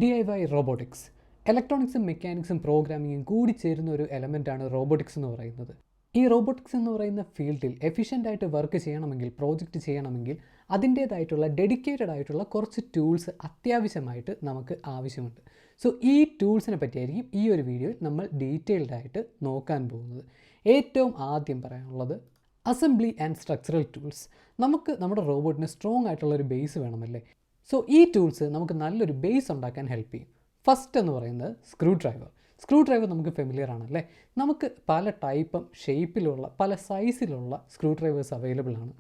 DIY robotics ഇലക്ട്രോണിക്സും മെക്കാനിക്സും പ്രോഗ്രാമിങ്ങും കൂടി ചേരുന്ന ഒരു എലമെൻ്റാണ് റോബോട്ടിക്സ് എന്ന് പറയുന്നത്. ഈ റോബോട്ടിക്സ് എന്ന് പറയുന്ന ഫീൽഡിൽ എഫിഷ്യൻ്റായിട്ട് വർക്ക് ചെയ്യണമെങ്കിൽ, പ്രോജക്റ്റ് ചെയ്യണമെങ്കിൽ അതിൻ്റേതായിട്ടുള്ള ഡെഡിക്കേറ്റഡ് ആയിട്ടുള്ള കുറച്ച് ടൂൾസ് അത്യാവശ്യമായിട്ട് നമുക്ക് ആവശ്യമുണ്ട്. സോ ഈ ടൂൾസിനെ പറ്റിയായിരിക്കും ഈ ഒരു വീഡിയോയിൽ നമ്മൾ ഡീറ്റെയിൽഡായിട്ട് നോക്കാൻ പോകുന്നത്. ഏറ്റവും ആദ്യം പറയാനുള്ളത് അസംബ്ലി ആൻഡ് സ്ട്രക്ചറൽ ടൂൾസ്. നമുക്ക് നമ്മുടെ റോബോട്ടിന് സ്ട്രോങ് ആയിട്ടുള്ളൊരു ബേസ് വേണമല്ലേ. സോ ഈ ടൂൾസ് നമുക്ക് നല്ലൊരു ബേസ് ഉണ്ടാക്കാൻ ഹെൽപ്പ് ചെയ്യും. ഫസ്റ്റ് എന്ന് പറയുന്നത് സ്ക്രൂ ഡ്രൈവർ നമുക്ക് ഫെമിലിയർ ആണല്ലേ. നമുക്ക് പല ടൈപ്പും ഷേപ്പിലുള്ള പല സൈസിലുള്ള സ്ക്രൂ ഡ്രൈവേഴ്സ് അവൈലബിൾ ആണ്.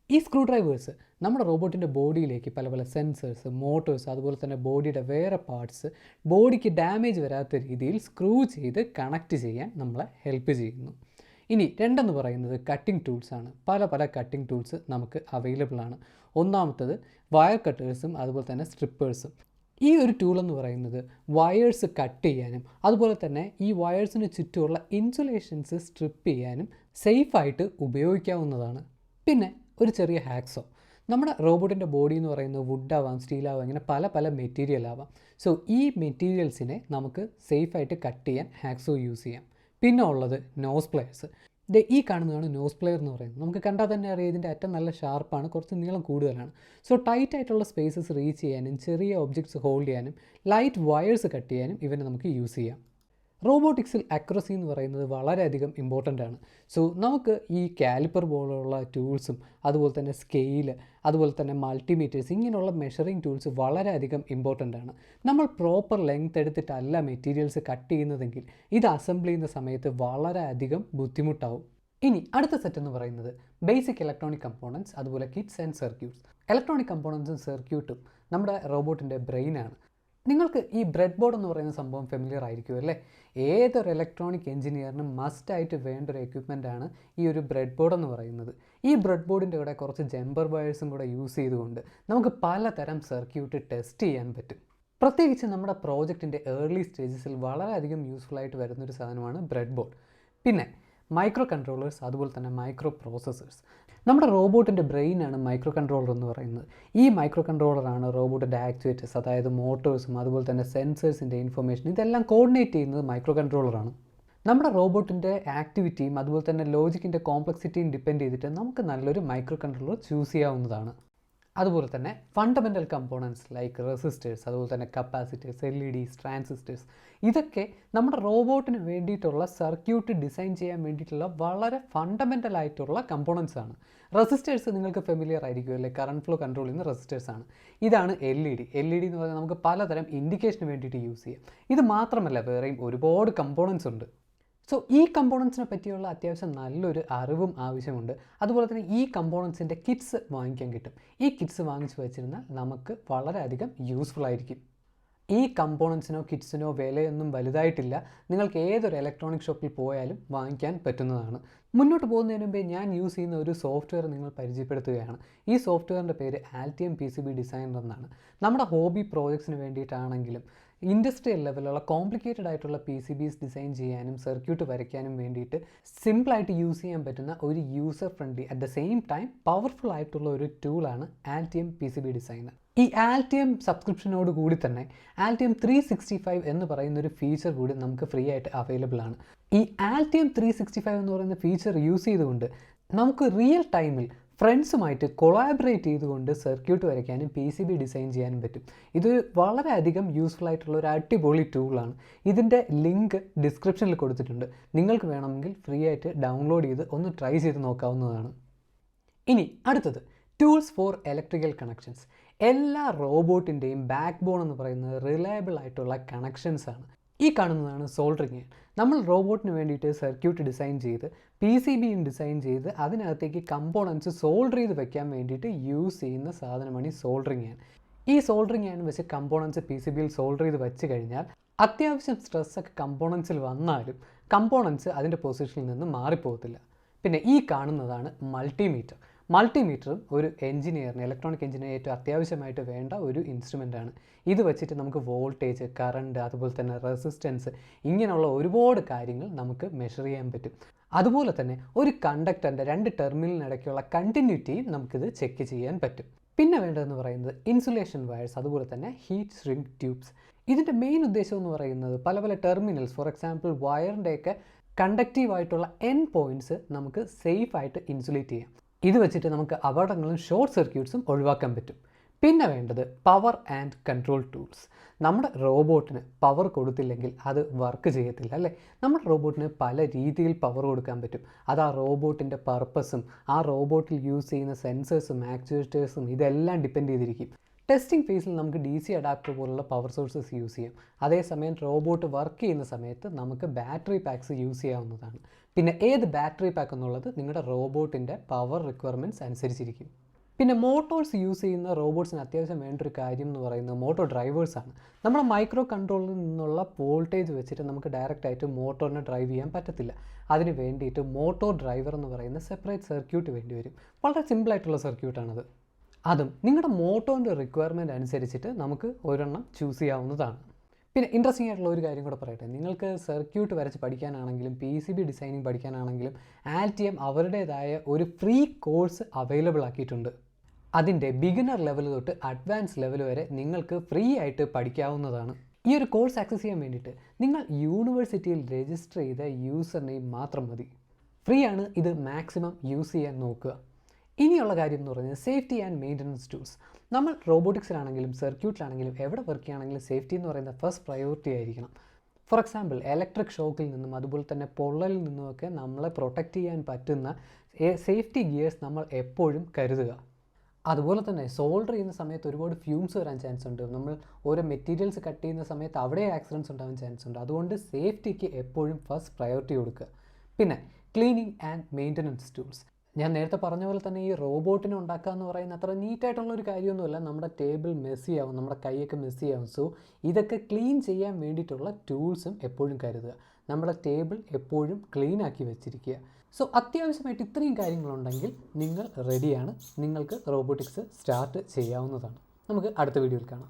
ഈ സ്ക്രൂ ഡ്രൈവേഴ്സ് നമ്മുടെ റോബോട്ടിൻ്റെ ബോഡിയിലേക്ക് പല പല സെൻസേഴ്സ്, മോട്ടോഴ്സ്, അതുപോലെ തന്നെ ബോഡിയുടെ വേറെ പാർട്സ് ബോഡിക്ക് ഡാമേജ് വരാത്ത രീതിയിൽ സ്ക്രൂ ചെയ്ത് കണക്റ്റ് ചെയ്യാൻ നമ്മളെ ഹെൽപ്പ് ചെയ്യുന്നു. ഇനി രണ്ടെന്ന് പറയുന്നത് കട്ടിംഗ് ടൂൾസാണ്. പല കട്ടിംഗ് ടൂൾസ് നമുക്ക് അവൈലബിൾ ആണ്. ഒന്നാമത്തത് വയർ കട്ടേഴ്സും അതുപോലെ തന്നെ സ്ട്രിപ്പേഴ്സും. ഈ ഒരു ടൂൾ എന്ന് പറയുന്നത് വയേഴ്സ് കട്ട് ചെയ്യാനും അതുപോലെ തന്നെ ഈ വയേഴ്സിന് ചുറ്റുമുള്ള ഇൻസുലേഷൻസ് സ്ട്രിപ്പ് ചെയ്യാനും സേഫായിട്ട് ഉപയോഗിക്കാവുന്നതാണ്. പിന്നെ ഒരു ചെറിയ ഹാക്സോ. നമ്മുടെ റോബോട്ടിൻ്റെ ബോഡി എന്ന് പറയുന്നത് വുഡാവാം, സ്റ്റീലാവാം, ഇങ്ങനെ പല മെറ്റീരിയൽ ആവാം. സോ ഈ മെറ്റീരിയൽസിനെ നമുക്ക് സേഫായിട്ട് കട്ട് ചെയ്യാൻ ഹാക്സോ യൂസ് ചെയ്യാം. പിന്നെ ഉള്ളത് നോസ് പ്ലെയേഴ്സ്. ഈ കാണുന്നതാണ് നോസ് പ്ലെയർ എന്ന് പറയുന്നത്. നമുക്ക് കണ്ടാൽ തന്നെ അറിയാം ഇതിൻ്റെ അറ്റം നല്ല ഷാർപ്പാണ്, കുറച്ച് നീളം കൂടുതലാണ്. സോ ടൈറ്റ് ആയിട്ടുള്ള സ്പേസസ് റീച്ച് ചെയ്യാനും ചെറിയ ഒബ്ജക്ട്സ് ഹോൾഡ് ചെയ്യാനും ലൈറ്റ് വയേഴ്സ് കട്ട് ചെയ്യാനും ഇവനെ നമുക്ക് യൂസ് ചെയ്യാം. റോബോട്ടിക്സിൽ അക്യുറസി എന്ന് പറയുന്നത് വളരെയധികം ഇമ്പോർട്ടൻ്റ് ആണ്. സോ നമുക്ക് ഈ കാലിപ്പർ പോലുള്ള ടൂൾസും അതുപോലെ തന്നെ സ്കെയില്, അതുപോലെ തന്നെ മൾട്ടിമീറ്റേഴ്സ്, ഇങ്ങനെയുള്ള മെഷറിംഗ് ടൂൾസ് വളരെയധികം ഇമ്പോർട്ടൻ്റ് ആണ്. നമ്മൾ പ്രോപ്പർ ലെങ്ത് എടുത്തിട്ടല്ല മെറ്റീരിയൽസ് കട്ട് ചെയ്യുന്നതെങ്കിൽ ഇത് അസംബിൾ ചെയ്യുന്ന സമയത്ത് വളരെയധികം ബുദ്ധിമുട്ടാവും. ഇനി അടുത്ത സെറ്റ് എന്ന് പറയുന്നത് ബേസിക് ഇലക്ട്രോണിക് കമ്പോണൻറ്റ്സ്, അതുപോലെ കിറ്റ്സ് ആൻഡ് സർക്യൂട്ട്സ്. ഇലക്ട്രോണിക് കമ്പോണൻറ്റ്സും സർക്യൂട്ടും നമ്മുടെ റോബോട്ടിൻ്റെ ബ്രെയിനാണ്. നിങ്ങൾക്ക് ഈ ബ്രെഡ് ബോർഡ് എന്ന് പറയുന്ന സംഭവം ഫെമിലിയർ ആയിരിക്കും അല്ലേ. ഏതൊരു ഇലക്ട്രോണിക് എഞ്ചിനീയറിനും മസ്റ്റായിട്ട് വേണ്ട ഒരു എക്യുപ്മെൻ്റാണ് ഈ ഒരു ബ്രെഡ് ബോർഡ് എന്ന് പറയുന്നത്. ഈ ബ്രെഡ് ബോർഡിൻ്റെ കൂടെ കുറച്ച് ജമ്പർ വയേഴ്സും കൂടെ യൂസ് ചെയ്തുകൊണ്ട് നമുക്ക് പലതരം സർക്യൂട്ട് ടെസ്റ്റ് ചെയ്യാൻ പറ്റും. പ്രത്യേകിച്ച് നമ്മുടെ പ്രോജക്റ്റിൻ്റെ ഏർലി സ്റ്റേജസിൽ വളരെയധികം യൂസ്ഫുൾ ആയിട്ട് വരുന്നൊരു സാധനമാണ് ബ്രെഡ് ബോർഡ്. പിന്നെ മൈക്രോ കൺട്രോളേഴ്സ്, അതുപോലെ തന്നെ മൈക്രോ പ്രോസസ്സേഴ്സ്. നമ്മുടെ റോബോട്ടിൻ്റെ ബ്രെയിനാണ് മൈക്രോ കൺട്രോളർ എന്ന് പറയുന്നത്. ഈ മൈക്രോ കൺട്രോളറാണ് റോബോട്ടിൻ്റെ ആക്ച്വേറ്റേഴ്സ്, അതായത് മോട്ടോഴ്സും അതുപോലെ തന്നെ സെൻസേഴ്സിൻ്റെ ഇൻഫർമേഷൻ ഇതെല്ലാം കോർഡിനേറ്റ് ചെയ്യുന്നത് മൈക്രോ കൺട്രോളറാണ്. നമ്മുടെ റോബോട്ടിൻ്റെ ആക്ടിവിറ്റിയും അതുപോലെ തന്നെ ലോജിക്കിൻ്റെ കോംപ്ലക്സിറ്റിയും ഡിപ്പെൻഡ് ചെയ്തിട്ട് നമുക്ക് നല്ലൊരു മൈക്രോ കൺട്രോളർ ചൂസ് ചെയ്യാവുന്നതാണ്. അതുപോലെ തന്നെ ഫണ്ടമെൻ്റൽ കമ്പോണൻറ്റ്സ് ലൈക്ക് റെസിസ്റ്റേഴ്സ്, അതുപോലെ തന്നെ കപ്പാസിറ്റേഴ്സ്, LEDs, ട്രാൻസിസ്റ്റേഴ്സ്, ഇതൊക്കെ നമ്മുടെ റോബോട്ടിന് വേണ്ടിയിട്ടുള്ള സർക്യൂട്ട് ഡിസൈൻ ചെയ്യാൻ വേണ്ടിയിട്ടുള്ള വളരെ ഫണ്ടമെൻ്റൽ ആയിട്ടുള്ള കമ്പോണൻറ്റ്സ് ആണ്. റെസിസ്റ്റേഴ്സ് നിങ്ങൾക്ക് ഫെമിലിയർ ആയിരിക്കും അല്ലേ. കറണ്ട് ഫ്ലോ കൺട്രോൾ ചെയ്യുന്ന റെസിസ്റ്റേഴ്സ് ആണ്. ഇതാണ് LED എന്ന് പറഞ്ഞാൽ നമുക്ക് പലതരം ഇൻഡിക്കേഷന് വേണ്ടിയിട്ട് യൂസ് ചെയ്യാം. ഇത് മാത്രമല്ല വേറെയും ഒരുപാട് കമ്പോണൻറ്റ്സ് ഉണ്ട്. സോ ഈ കമ്പോണൻസിനെ പറ്റിയുള്ള അത്യാവശ്യം നല്ലൊരു അറിവും ആവശ്യമുണ്ട്. അതുപോലെ തന്നെ ഈ കമ്പോണൻസിൻ്റെ കിറ്റ്സ് വാങ്ങിക്കാൻ കിട്ടും. ഈ കിറ്റ്സ് വാങ്ങിച്ച് വെച്ചിരുന്നാൽ നമുക്ക് വളരെയധികം യൂസ്ഫുൾ ആയിരിക്കും. ഈ കമ്പോണൻസിനോ കിറ്റ്സിനോ വിലയൊന്നും വലുതായിട്ടില്ല. നിങ്ങൾക്ക് ഏതൊരു ഇലക്ട്രോണിക് ഷോപ്പിൽ പോയാലും വാങ്ങിക്കാൻ പറ്റുന്നതാണ്. മുന്നോട്ട് പോകുന്നതിന് മുമ്പേ ഞാൻ യൂസ് ചെയ്യുന്ന ഒരു സോഫ്റ്റ്വെയർ നിങ്ങൾ പരിചയപ്പെടുത്തുകയാണ്. ഈ സോഫ്റ്റ്വെയറിൻ്റെ പേര് Altium PCB ഡിസൈനർ എന്നാണ്. നമ്മുടെ ഹോബി പ്രോജക്ട്സിന് വേണ്ടിയിട്ടാണെങ്കിലും ഇൻഡസ്ട്രിയൽ ലെവലുള്ള കോംപ്ലിക്കേറ്റഡ് ആയിട്ടുള്ള PCBs ഡിസൈൻ ചെയ്യാനും സർക്യൂട്ട് വരയ്ക്കാനും വേണ്ടിയിട്ട് സിമ്പിളായിട്ട് യൂസ് ചെയ്യാൻ പറ്റുന്ന ഒരു user friendly at the same time powerful ആയിട്ടുള്ള ഒരു ടൂളാണ് Altium PCB ഡിസൈനർ. ഈ Altium സബ്സ്ക്രിപ്ഷനോട് കൂടി തന്നെ Altium 365 എന്ന് പറയുന്ന ഒരു ഫീച്ചർ കൂടി നമുക്ക് ഫ്രീ ആയിട്ട് അവൈലബിൾ ആണ്. ഈ Altium 365 എന്ന് പറയുന്ന ഫീച്ചർ യൂസ് ചെയ്തുകൊണ്ട് നമുക്ക് റിയൽ ടൈമിൽ ഫ്രണ്ട്സുമായിട്ട് കൊളാബറേറ്റ് ചെയ്തുകൊണ്ട് സർക്യൂട്ട് വരയ്ക്കാനും PCB ഡിസൈൻ ചെയ്യാനും പറ്റും. ഇത് വളരെയധികം യൂസ്ഫുൾ ആയിട്ടുള്ള ഒരു അടിപൊളി ടൂളാണ്. ഇതിൻ്റെ ലിങ്ക് ഡിസ്ക്രിപ്ഷനിൽ കൊടുത്തിട്ടുണ്ട്. നിങ്ങൾക്ക് വേണമെങ്കിൽ ഫ്രീ ആയിട്ട് ഡൗൺലോഡ് ചെയ്ത് ഒന്ന് ട്രൈ ചെയ്ത് നോക്കാവുന്നതാണ്. ഇനി അടുത്തത് ടൂൾസ് ഫോർ ഇലക്ട്രിക്കൽ കണക്ഷൻസ്. എല്ലാ റോബോട്ടിൻ്റെയും ബാക്ക് ബോൺ എന്ന് പറയുന്നത് റിലയബിൾ ആയിട്ടുള്ള കണക്ഷൻസ് ആണ്. ഈ കാണുന്നതാണ് സോൾഡറിങ്. നമ്മൾ റോബോട്ടിന് വേണ്ടിയിട്ട് സർക്യൂട്ട് ഡിസൈൻ ചെയ്ത് PCB ഡിസൈൻ ചെയ്ത് അതിനകത്തേക്ക് കമ്പോണൻസ് സോൾഡർ ചെയ്ത് വെക്കാൻ വേണ്ടിയിട്ട് യൂസ് ചെയ്യുന്ന സാധനമാണ് ഈ സോൾഡറിങ് ആൻ. ഈ സോൾഡറിങ് ആൻ വെച്ച് കമ്പോണൻസ് PCBയിൽ സോൾഡർ ചെയ്ത് വെച്ച് കഴിഞ്ഞാൽ അത്യാവശ്യം സ്ട്രെസ്സൊക്കെ കമ്പോണൻസിൽ വന്നാലും കമ്പോണൻസ് അതിൻ്റെ പൊസിഷനിൽ നിന്ന് മാറിപ്പോകത്തില്ല. പിന്നെ ഈ കാണുന്നതാണ് മൾട്ടിമീറ്ററും ഒരു എഞ്ചിനീയറിന്, ഇലക്ട്രോണിക് എഞ്ചിനീയർ ഏറ്റവും അത്യാവശ്യമായിട്ട് വേണ്ട ഒരു ഇൻസ്ട്രുമെൻ്റാണ്. ഇത് വെച്ചിട്ട് നമുക്ക് വോൾട്ടേജ്, കറണ്ട്, അതുപോലെ തന്നെ റെസിസ്റ്റൻസ്, ഇങ്ങനെയുള്ള ഒരുപാട് കാര്യങ്ങൾ നമുക്ക് മെഷർ ചെയ്യാൻ പറ്റും. അതുപോലെ തന്നെ ഒരു കണ്ടക്ടറിൻ്റെ 2 ടെർമിനലിനിടയ്ക്കുള്ള കണ്ടിന്യൂറ്റിയും നമുക്കിത് ചെക്ക് ചെയ്യാൻ പറ്റും. പിന്നെ വേണ്ടതെന്ന് പറയുന്നത് ഇൻസുലേഷൻ വയർസ്, അതുപോലെ തന്നെ ഹീറ്റ് ഷ്രിങ്ക് ട്യൂബ്സ്. ഇതിൻ്റെ മെയിൻ ഉദ്ദേശം എന്ന് പറയുന്നത് പല പല ടെർമിനൽസ്, ഫോർ എക്സാമ്പിൾ വയറിൻ്റെയൊക്കെ കണ്ടക്റ്റീവ് ആയിട്ടുള്ള എൻ പോയിൻറ്റ്സ് നമുക്ക് സേഫ് ആയിട്ട് ഇൻസുലേറ്റ് ചെയ്യാം. ഇത് വെച്ചിട്ട് നമുക്ക് അപകടങ്ങളും ഷോർട്ട് സർക്യൂട്ട്സും ഒഴിവാക്കാൻ പറ്റും. പിന്നെ വേണ്ടത് പവർ ആൻഡ് കൺട്രോൾ ടൂൾസ്. നമ്മുടെ റോബോട്ടിന് പവർ കൊടുത്തില്ലെങ്കിൽ അത് വർക്ക് ചെയ്യത്തില്ല അല്ലേ. നമ്മുടെ റോബോട്ടിന് പല രീതിയിൽ പവർ കൊടുക്കാൻ പറ്റും. അത് ആ റോബോട്ടിൻ്റെ പർപ്പസും ആ റോബോട്ടിൽ യൂസ് ചെയ്യുന്ന സെൻസേഴ്സും ആക്ച്വേറ്റേഴ്സും ഇതെല്ലാം ഡിപ്പെൻഡ് ചെയ്തിരിക്കും. ടെസ്റ്റിംഗ് ഫേസിൽ നമുക്ക് DC അഡാപ്റ്റർ പോലുള്ള പവർ സോഴ്സസ് യൂസ് ചെയ്യാം. അതേസമയം റോബോട്ട് വർക്ക് ചെയ്യുന്ന സമയത്ത് നമുക്ക് ബാറ്ററി പാക്സ് യൂസ് ചെയ്യാവുന്നതാണ്. പിന്നെ ഏത് ബാറ്ററി പാക്ക് എന്നുള്ളത് നിങ്ങളുടെ റോബോട്ടിൻ്റെ പവർ റിക്വയർമെൻറ്റ്സ് അനുസരിച്ചിരിക്കും. പിന്നെ മോട്ടോഴ്സ് യൂസ് ചെയ്യുന്ന റോബോട്ട്സിന് അത്യാവശ്യം വേണ്ടൊരു കാര്യം എന്ന് പറയുന്നത് മോട്ടോർ ഡ്രൈവേഴ്സാണ്. നമ്മുടെ മൈക്രോ കൺട്രോളിൽ നിന്നുള്ള വോൾട്ടേജ് വെച്ചിട്ട് നമുക്ക് ഡയറക്റ്റായിട്ട് മോട്ടോറിനെ ഡ്രൈവ് ചെയ്യാൻ പറ്റത്തില്ല. അതിന് വേണ്ടിയിട്ട് മോട്ടോർ ഡ്രൈവർ എന്ന് പറയുന്ന സെപ്പറേറ്റ് സർക്യൂട്ട് വേണ്ടി വരും. വളരെ സിമ്പിളായിട്ടുള്ള സർക്യൂട്ടാണത്. അതും നിങ്ങളുടെ മോട്ടോറിൻ്റെ റിക്വയർമെൻറ്റ് അനുസരിച്ചിട്ട് നമുക്ക് ഒരെണ്ണം ചൂസ് ചെയ്യാവുന്നതാണ്. പിന്നെ ഇൻട്രസ്റ്റിംഗ് ആയിട്ടുള്ള ഒരു കാര്യം കൂടെ പറയട്ടെ. നിങ്ങൾക്ക് സർക്യൂട്ട് വരച്ച് പഠിക്കാനാണെങ്കിലും PCB ഡിസൈനിങ് പഠിക്കാനാണെങ്കിലും Altium അവരുടേതായ ഒരു ഫ്രീ കോഴ്സ് അവൈലബിൾ ആക്കിയിട്ടുണ്ട്. അതിൻ്റെ ബിഗിനർ ലെവൽ തൊട്ട് അഡ്വാൻസ് ലെവൽ വരെ നിങ്ങൾക്ക് ഫ്രീ ആയിട്ട് പഠിക്കാവുന്നതാണ്. ഈ ഒരു കോഴ്സ് ആക്സസ് ചെയ്യാൻ വേണ്ടിയിട്ട് നിങ്ങൾ യൂണിവേഴ്സിറ്റിയിൽ രജിസ്റ്റർ ചെയ്ത യൂസർ നെയിം മാത്രം മതി. ഫ്രീ ആണ്, ഇത് മാക്സിമം യൂസ് ചെയ്യാൻ നോക്കുക. ഇനിയുള്ള കാര്യം എന്ന് പറയുന്നത് സേഫ്റ്റി ആൻഡ് മെയിൻ്റനൻസ് ടൂൾസ്. നമ്മൾ റോബോട്ടിക്സിലാണെങ്കിലും സർക്യൂട്ടിലാണെങ്കിലും എവിടെ വർക്ക് ചെയ്യുകയാണെങ്കിലും സേഫ്റ്റി എന്ന് പറയുന്ന ഫസ്റ്റ് പ്രയോറിറ്റി ആയിരിക്കണം. ഫോർ എക്സാമ്പിൾ ഇലക്ട്രിക് ഷോക്കിൽ നിന്നും അതുപോലെ തന്നെ പൊള്ളലിൽ നിന്നുമൊക്കെ നമ്മളെ പ്രൊട്ടക്റ്റ് ചെയ്യാൻ പറ്റുന്ന സേഫ്റ്റി ഗിയേഴ്സ് നമ്മൾ എപ്പോഴും കരുതുക. അതുപോലെ തന്നെ സോൾഡർ ചെയ്യുന്ന സമയത്ത് ഒരുപാട് ഫ്യൂംസ് വരാൻ ചാൻസ് ഉണ്ട്. നമ്മൾ ഓരോ മെറ്റീരിയൽസ് കട്ട് ചെയ്യുന്ന സമയത്ത് അവിടെ ആക്സിഡൻറ്റ്സ് ഉണ്ടാകാൻ ചാൻസ് ഉണ്ട്. അതുകൊണ്ട് സേഫ്റ്റിക്ക് എപ്പോഴും ഫസ്റ്റ് പ്രയോറിറ്റി കൊടുക്കുക. പിന്നെ ക്ലീനിങ് ആൻഡ് മെയിൻ്റനൻസ് ടൂൾസ്. ഞാൻ നേരത്തെ പറഞ്ഞ പോലെ തന്നെ ഈ റോബോട്ടിനെ ഉണ്ടാക്കുക എന്ന് പറയുന്ന അത്ര നീറ്റായിട്ടുള്ളൊരു കാര്യമൊന്നുമല്ല. നമ്മുടെ ടേബിൾ മെസ്സി ആവും, നമ്മുടെ കൈയൊക്കെ മെസ്സി ആവും. സോ ഇതൊക്കെ ക്ലീൻ ചെയ്യാൻ വേണ്ടിയിട്ടുള്ള ടൂൾസും എപ്പോഴും കരുതുക. നമ്മുടെ ടേബിൾ എപ്പോഴും ക്ലീൻ ആക്കി വെച്ചിരിക്കുക. സോ അത്യാവശ്യമായിട്ട് ഇത്രയും കാര്യങ്ങളുണ്ടെങ്കിൽ നിങ്ങൾ റെഡിയാണ്. നിങ്ങൾക്ക് റോബോട്ടിക്സ് സ്റ്റാർട്ട് ചെയ്യാവുന്നതാണ്. നമുക്ക് അടുത്ത വീഡിയോയിൽ കാണാം.